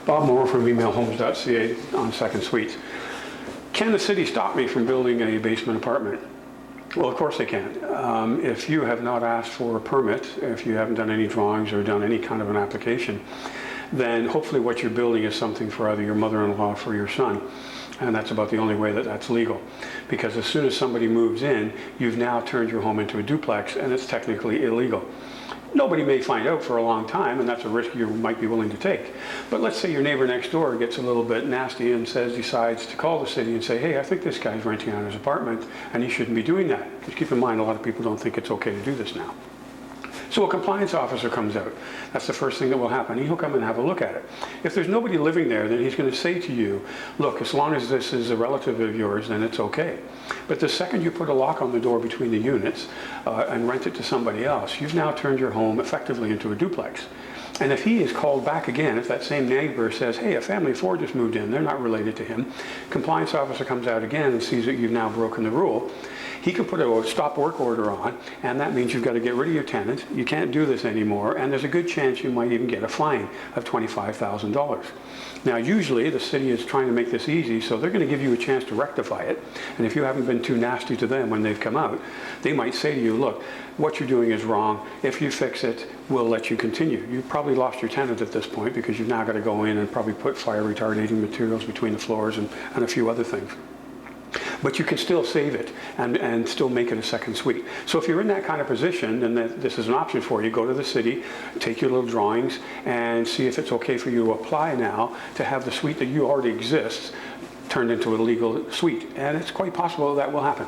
Bob Morrow from emailhomes.ca on Second Suites. Can the city stop me from building a basement apartment? Well, of course they can. If you have not asked for a permit, if you haven't done any drawings or done any kind of an application, then hopefully what you're building is something for either your mother-in-law or for your son. And that's about the only way that that's legal. Because as soon as somebody moves in, you've now turned your home into a duplex, and it's technically illegal. Nobody may find out for a long time, and that's a risk you might be willing to take. But let's say your neighbor next door gets a little bit nasty and decides to call the city and say, hey, I think this guy's renting out his apartment, and he shouldn't be doing that. Just keep in mind, a lot of people don't think it's okay to do this now. So a compliance officer comes out. That's the first thing that will happen. He'll come and have a look at it. If there's nobody living there, then he's going to say to you, look, as long as this is a relative of yours, then it's okay. But the second you put a lock on the door between the units and rent it to somebody else, you've now turned your home effectively into a duplex. And if he is called back again, if that same neighbor says, hey, a family of 4 just moved in, they're not related to him, compliance officer comes out again and sees that you've now broken the rule, he can put a stop work order on, and that means you've got to get rid of your tenant, you can't do this anymore, and there's a good chance you might even get a fine of $25,000. Now usually the city is trying to make this easy, so they're going to give you a chance to rectify it, and if you haven't been too nasty to them when they've come out, they might say to you, look, what you're doing is wrong, if you fix it, we'll let you continue. You've probably lost your tenant at this point because you've now got to go in and probably put fire retarding materials between the floors and a few other things. But you can still save it and still make it a second suite. So if you're in that kind of position, then this is an option for you. Go to the city, take your little drawings, and see if it's okay for you to apply now to have the suite that you already exists turned into a legal suite. And it's quite possible that will happen.